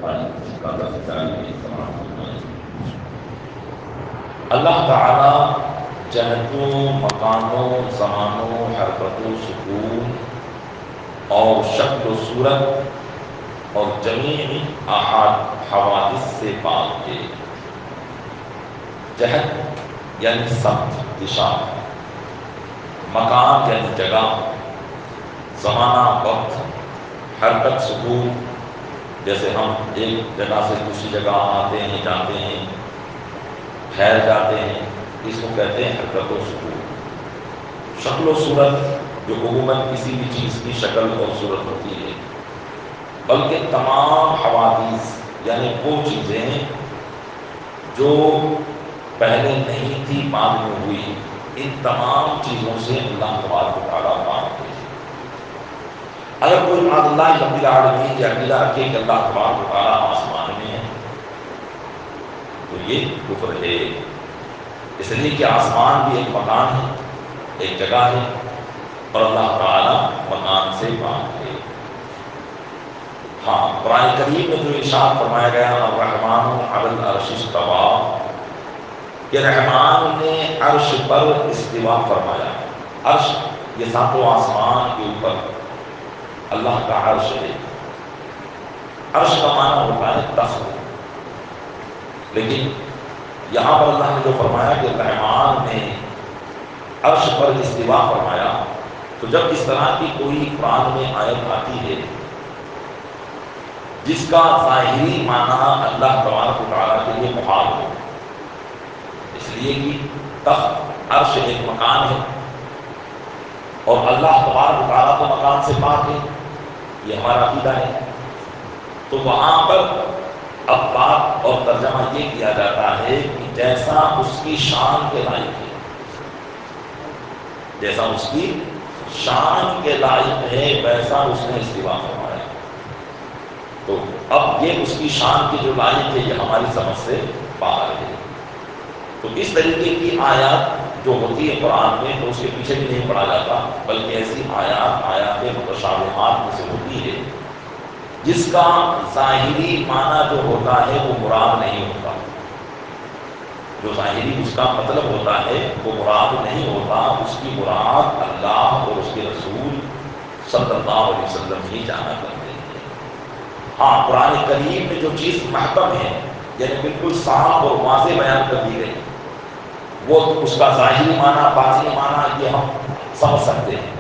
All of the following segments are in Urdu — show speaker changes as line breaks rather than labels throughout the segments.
اللہ تعالی جہتوں، مکانوں، زمانوں، حرکت و سکون اور شکل و صورت اور جمیع حوادث سے پاک ہے۔ جہت یعنی سمت، دشا، مکان یعنی جگہ، زمانہ وقت، حرکت سکون، جیسے ہم ایک جگہ سے دوسری جگہ آتے ہیں، جاتے ہیں، ٹھہر جاتے ہیں، اس کو کہتے ہیں حرکت و سکون۔ شکل و صورت جو عموماً کسی بھی چیز کی شکل اور صورت ہوتی ہے، بلکہ تمام حوادث یعنی وہ چیزیں جو پہلے نہیں تھی بعد میں ہوئی، ان تمام چیزوں سے اللہ تبارک و تعالیٰ پاک ہے۔ اگر کوئی معاذ اللہ رب العالمین یہ عقیدہ رکھے کہ اللہ تبارک و تعالیٰ آسمان میں ہے تو یہ کفر ہے، اس لیے کہ آسمان بھی ایک مکان ہے، ایک جگہ ہے، اور اللہ تعالیٰ مکان سے پاک ہے۔ ہاں، قرآن کریم میں جو ارشاد فرمایا گیا الرحمن علی العرش استویٰ، کہ رحمان نے عرش پر استوا فرمایا۔ عرش یہ ساتوں آسمان کے اوپر اللہ کا عرش ہے۔ عرش کا معنی ہوتا ہے تخت، لیکن یہاں پر اللہ نے جو فرمایا کہ رحمان نے عرش پر استوا فرمایا، تو جب اس طرح کی کوئی قرآن میں آیت آتی ہے جس کا ظاہری معنی اللہ تبارک و تعالیٰ کے لیے محال ہو، اس لیے کہ تخت عرش ایک مکان ہے اور اللہ تبارک و تعالیٰ تو مکان سے پاک ہے، یہ ہمارا عقیدہ ہے، تو وہاں پر اب بات اور ترجمہ یہ کیا جاتا ہے کہ جیسا اس کی شان کے لائق ہے، جیسا اس کی شان کے لائق ہے ویسا اس نے استوا فرمایا۔ تو اب یہ اس کی شان کی جو لائق ہے یہ ہماری سمجھ سے باہر ہے۔ تو اس طریقے کی آیات جو ہوتی ہے قرآن میں تو اس کے پیچھے بھی نہیں پڑھا جاتا، بلکہ ایسی آیات متشابہات میں سے ہوتی ہے جس کا ظاہری معنی جو ہوتا ہے وہ مراد نہیں ہوتا، جو ظاہری اس کا مطلب ہوتا ہے وہ مراد نہیں ہوتا، اس کی مراد اللہ اور اس کے رسول صلی اللہ علیہ وسلم ہی جانا کرتے ہیں۔ ہاں، قرآن کریم میں جو چیز محکم ہے یعنی بالکل صاف اور واضح بیان کر دی گئی، وہ اس کا ظاہری معنی، باطنی معنی یہ ہم سمجھ سکتے ہیں،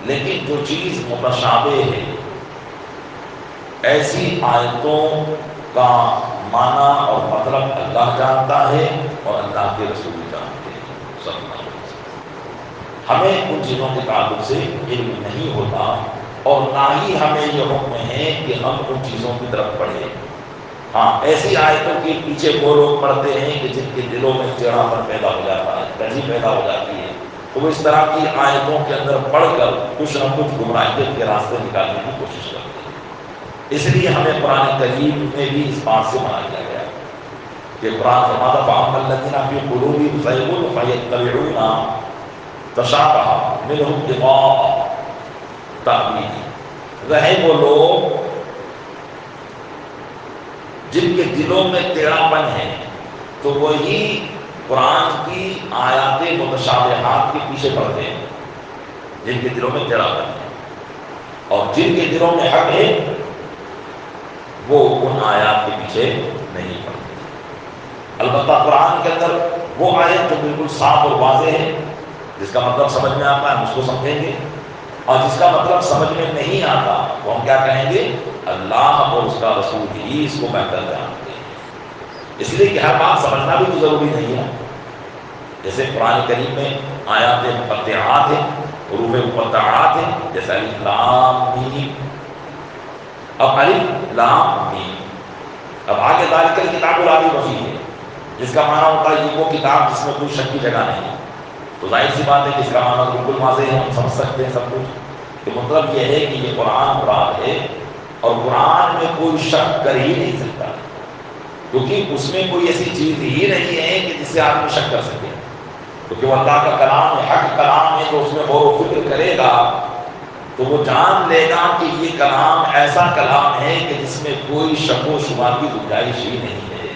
لیکن جو چیز متشابہ ہے ایسی آیتوں کا معنی اور مطلب اللہ جانتا ہے اور اللہ کے رسول جانتے ہیں صلی اللہ علیہ وسلم۔ ہمیں ان چیزوں کے تعلق سے علم نہیں ہوتا اور نہ ہی ہمیں یہ حکم ہے کہ ہم ان چیزوں کی طرف پڑھیں۔ ہاں، ایسی آیتوں کے پیچھے وہ لوگ پڑھتے ہیں کہ جن کے دلوں میں ٹیڑھاپن پیدا ہو جاتا ہے، کجی پیدا ہو جاتی ہے، تو وہ اس طرح کی آیتوں کے اندر پڑھ کر کچھ نہ کچھ گمراہیت کے راستے نکالنے کی کوشش کرتے ہیں۔ اس لیے ہمیں قرآن کریم میں بھی اس بات سے منع کیا گیا کہ قرآن فرماتا فَأَمَّا الَّذِينَ فِي قُلُوبِهِمْ زَيْغٌ فَيَتَّبِعُونَ تَشَابَهَ مِنْهُ ابْتِغَاءَ تَأْوِيلِهِ، رہے وہ لوگ جن کے دلوں میں ٹیڑھا پن ہے تو وہی قرآن کی آیات متشابہات کے پیچھے پڑتے ہیں، جن کے دلوں میں ٹیڑھا پن ہے، اور جن کے دلوں میں حق ہے وہ ان آیات کے پیچھے نہیں پڑتے۔ البتہ قرآن کے اندر وہ آیت جو بالکل صاف اور واضح ہے، جس کا مطلب سمجھ میں آتا ہے ہم اس کو سمجھیں گے، اور جس کا مطلب سمجھ میں نہیں آتا وہ ہم کیا کہیں گے، اللہ اور اس کا رسول ہی اس کو بہتر جانتے ہیں۔ اس لیے کہ ہر بات سمجھنا بھی تو ضروری نہیں ہے۔ جیسے قرآن کریم میں آیات مقطعات ہیں، حروف مقطعات ہیں، جیسے الف لام میم، اب الف لام میم، اب آگے ذالک الکتاب لا ریب فیہ ہے، جس کا معنی ہوتا ہے یہ وہ کتاب جس میں کوئی شک کی جگہ نہیں ہے، تو ظاہر سی بات ہے کہ اس کا معنی بالکل واضح ہے، ہم سمجھ سکتے ہیں سب کچھ، کہ مطلب یہ ہے کہ یہ قرآن مراد ہے اور قرآن میں کوئی شک کر ہی نہیں سکتا، کیونکہ اس میں کوئی ایسی چیز ہی نہیں ہے کہ جس سے آدمی شک کر سکے، کیونکہ وہ اللہ کا کلام ہے، حق کلام ہے، تو اس میں غور و فکر کرے گا تو وہ جان لے گا کہ یہ کلام ایسا کلام ہے کہ جس میں کوئی شک و شبہ کی گنجائش ہی نہیں ہے۔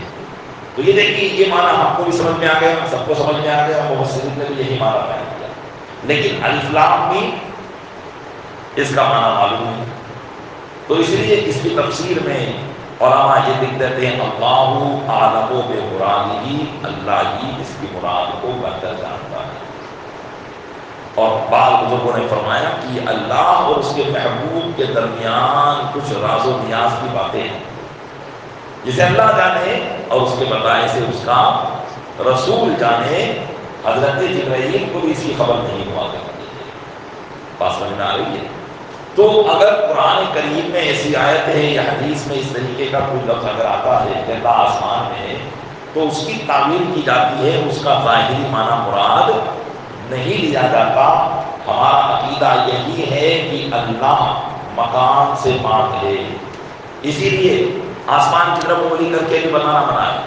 تو یہ دیکھیے یہ معنی ہم کو بھی سمجھ میں آ گیا، سب کو سمجھ میں آ گیا، مفسرین نے بھی یہی معنی بیان کیا، لیکن الف لام میم اس کا معنی معلوم نہیں۔ تو اس لیے اس کی تفسیر میں علماء یہ لکھ دیتے ہیں اللہ اعلم بمرادہ، اللہ ہی اس کی مراد کو بہتر جانتا ہے۔ اور بعض بزرگوں نے فرمایا کہ اللہ اور اس کے محبوب کے درمیان کچھ راز و نیاز کی باتیں ہیں جسے اللہ جانے اور اس کے بتائے سے اس کا رسول جانے، حضرت جبرائیل کو بھی اس کی خبر نہیں ہوا کرتی ہے۔ بات سمجھ میں آ رہی ہے؟ تو اگر قرآن کریم میں ایسی آیت ہے یا حدیث میں اس طریقے کا کوئی لفظ اگر آتا ہے کہ اللہ آسمان میں ہے، تو اس کی تعبیر کی جاتی ہے، اس کا ظاہری معنی مراد نہیں لیا جاتا۔ ہمارا عقیدہ یہی ہے کہ اللہ مکان سے پاک ہے، اسی لیے آسمان کی طرف انگلی کر کے بھی بتانا بنا ہے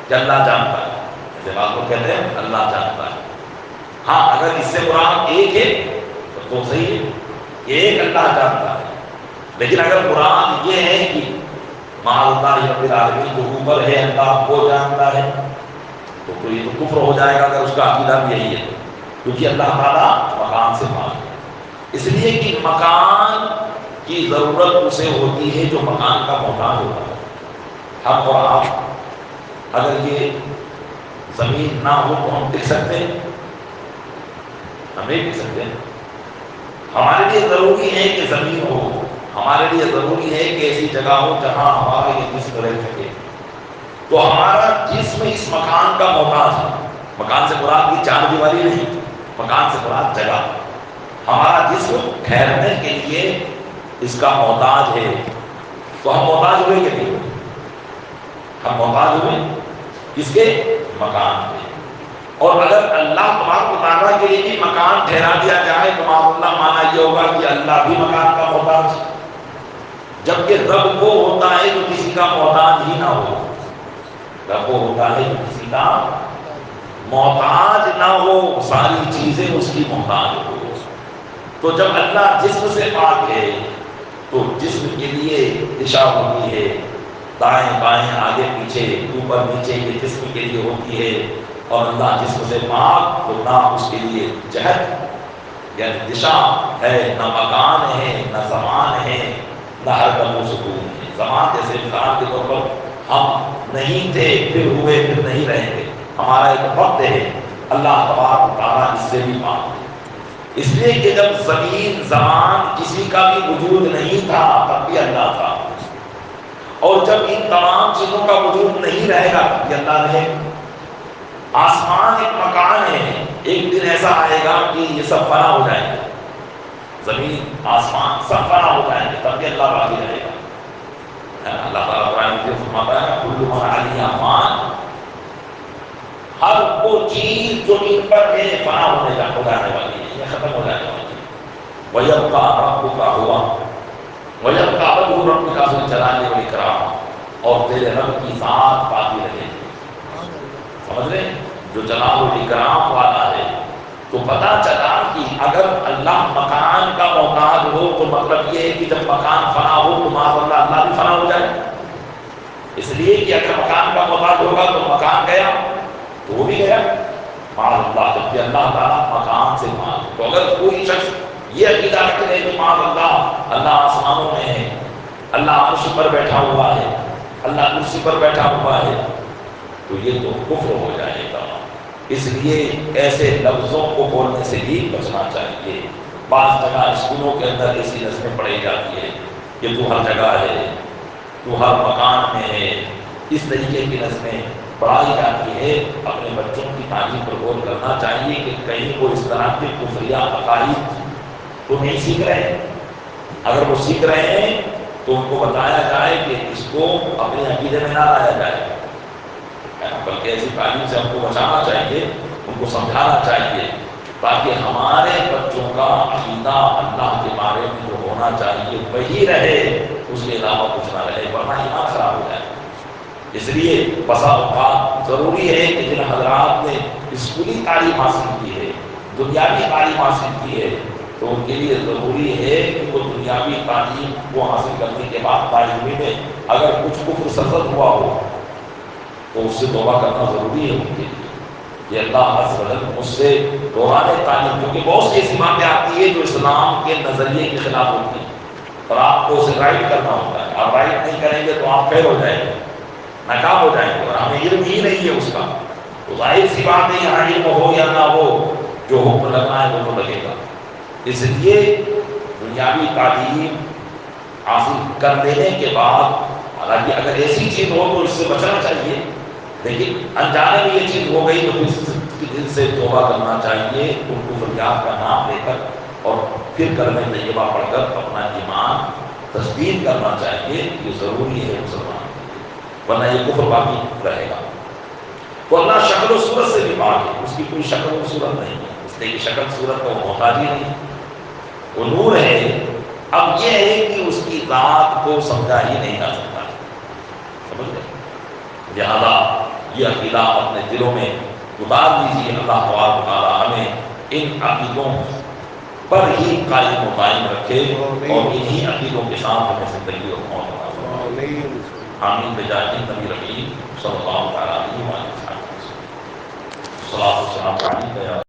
کہ اللہ جانتا ہے۔ جب آپ کو کہتے ہیں اللہ جانتا ہے، ہاں اگر اس سے مراد ایک ہے تو صحیح ہے، ایک اللہ جانتا ہے، لیکن اگر مراد یہ ہے کہ مع اللہ رب العالمین جو اوپر ہے اللہ کو جانتا ہے، تو یہ تو کفر ہو جائے گا اگر اس کا عقیدہ بھی یہی ہے، کیونکہ اللہ تعالیٰ مکان سے پاک ہے۔ اس لیے کہ مکان کی ضرورت اسے ہوتی ہے جو مکان کا محتاج ہوتا ہے۔ ہم اور آپ اگر یہ زمین نہ ہو تو ہم ٹک سکتے ہیں؟ ہم نہیں ٹک سکتے۔ ہمارے لیے ضروری ہے کہ زمین ہو، ہمارے لیے ضروری ہے کہ ایسی جگہ ہو جہاں ہمارا یہ جسم رہ سکے۔ تو ہمارا جسم اس مکان کا محتاج ہے۔ مکان سے مراد کی چار دیواری نہیں، مکان سے مراد جگہ۔ ہمارا جسم ٹھہرنے کے لیے اس کا محتاج ہے۔ تو ہم محتاج ہوئے کہ نہیں ہوئے؟ ہم محتاج ہوئے کس کے؟ مکان کے۔ اور اگر اللہ تبارک و تعالیٰ کے لیے بھی مکان ٹھہرا دیا جائے تو اللہ مانا یہ ہوگا کہ اللہ بھی مکان کا محتاج، جبکہ رب وہ ہوتا ہے جو کسی کا محتاج ہی نہ ہو۔ رب وہ ہوتا ہے جو کسی کا محتاج نہ ہو، ساری چیزیں اس کی محتاج ہو۔ تو جب اللہ جسم سے پاک ہے تو جسم کے لیے دشا ہوتی ہے، دائیں بائیں آگے پیچھے اوپر نیچے یہ جسم کے لیے ہوتی ہے، اور اللہ جسم سے پاک تو نہ اس کے لیے جہت یعنی دشا ہے، نہ مکان ہے، نہ زمان ہے، نہ حرکت و سکون ہے۔ زمان جیسے مثال کے طور پر ہم نہیں تھے پھر ہوئے پھر نہیں رہیں گے، ہمارا ایک وقت ہے۔ اللہ تبارک و تعالیٰ اس سے بھی پاک ہے، اس لیے کہ جب زمین زمان کسی کا بھی وجود نہیں تھا تب بھی اللہ تھا، اور جب ان تمام چیزوں کا وجود نہیں رہے گا تب بھی اللہ رہے گا۔ آسمان ایک مکان ہے، ایک دن ایسا آئے گا کہ یہ سب فنا ہو جائیں گے، زمین آسمان سب فنا ہو جائیں گے، تب بھی اللہ باقی رہے گا۔ اللہ تعالیٰ قرآن میں فرماتا ہے کل من علیہا فان، ہر وہ چیز جو ان پر ہے فنا ہو جانے والی ہے، یہ ختم ہو جانے والی ہے۔ وَيَبْقَى رَبُّكَ هُوَ وَيَبْقَى وَجْهُ رَبِّكَ ذُو الْجَلَالِ وَالْإِكْرَامِ، اور تیرے رب کی ذات باقی رہے گی۔ سمجھ رہے جو جلال و اکرام والا ہے۔ تو پتہ چلا کہ اگر اللہ مکان کا محتاج ہو تو مطلب یہ ہے کہ جب مکان فنا ہو تو معاذ اللہ اللہ بھی فنا ہو جائے، اس لیے کہ اگر مکان کا محتاج ہوگا تو مکان گیا تو وہ بھی گیا معاذ اللہ، جبکہ اللہ تعالیٰ مکان سے پاک۔ تو اگر کوئی شخص یہ عقیدہ رکھے کہ معاذ اللہ اللہ آسمانوں میں ہے، اللہ عرش پر بیٹھا ہوا ہے، اللہ کرسی پر بیٹھا ہوا ہے، تو یہ تو کفر ہو جائے گا۔ اس لیے ایسے لفظوں کو بولنے سے ہی بچنا چاہیے۔ بعض جگہ اسکولوں کے اندر ایسی نظمیں پڑھی جاتی ہے کہ تو ہر جگہ ہے، تو ہر مکان میں ہے، اس طریقے کی نظمیں پڑھائی جاتی ہے۔ اپنے بچوں کی تعلیم پر غور کرنا چاہیے کہ کہیں وہ اس طرح کے کفریہ عقائد تو نہیں سیکھ رہے ہیں۔ اگر وہ سیکھ رہے ہیں تو ان کو بتایا جائے کہ اس کو اپنے عقیدے میں نہ لایا جائے، بلکہ ایسی تعلیم سے ہم کو بچانا چاہیے، ان کو سمجھانا چاہیے، تاکہ ہمارے بچوں کا عقیدہ اللہ کے بارے میں جو ہونا چاہیے وہی رہے، اس کے علاوہ کچھ نہ رہے، ورنہ ایمان خراب ہو جائے۔ اس لیے بسا اوقات ضروری ہے کہ جن حضرات نے اسکولی تعلیم حاصل کی ہے، دنیاوی تعلیم حاصل کی ہے، تو ان کے لیے ضروری ہے کہ وہ دنیاوی تعلیم کو حاصل کرنے کے بعد تعلیمی میں اگر کچھ کفر سرزد ہوا ہو تو اس سے توبہ کرنا ضروری ہے ان کے لیے کہ اللہ عز و جل مجھ سے دوران تعلیم، کیونکہ بہت سی ایسی باتیں آتی ہے جو اسلام کے نظریے کے خلاف ہوتی ہیں اور آپ کو اسے رائٹ کرنا ہوتا ہے. آپ رائٹ نہیں کریں گے تو آپ فیل ہو جائیں گے، ناکام ہو جائیں گے، اور ہمیں علم ہی نہیں ہے اس کا. تو ظاہر سی بات ہے یہاں علم ہو یا نہ ہو جو حکم لگنا ہے وہ تو لگے گا. اس لیے دنیاوی تعلیم حاصل کر لینے کے بعد حالانکہ اگر ایسی چیز ہو تو اس سے بچنا چاہیے، لیکن انجانے میں یہ چیز ہو گئی تو پھر دل سے توبہ کرنا چاہیے، ان کو فریاد کا نام لے کر اور پھر کلمہ طیبہ پڑھ کر اپنا ایمان تجدید کرنا چاہیے. یہ ضروری ہے مسلمان کے لیے، ورنہ یہ کفر باقی رہے گا. تو اللہ شکل و صورت سے بھی پاک ہے، اس کی کوئی شکل و صورت نہیں ہے، اس نے کی شکل صورت کا محتاج ہی نہیں، وہ نور ہے. اب یہ ہے کہ اس کی ذات کو سمجھا ہی نہیں جا سکتا، سمجھ گئے؟ لہذا یہ عقیدہ اپنے دلوں میں اتار دیجیے. اللہ تبارک و تعالی ہمیں ان عقیدوں پر ہی قائم و قائم رکھے اور انہی عقیدوں کے ساتھ ہمیں زندگی اور موت عطا فرمائے. آمین بجاہ نبی رحیم صلی اللہ تعالی علیہ وسلم. الصلاۃ والسلام علیہ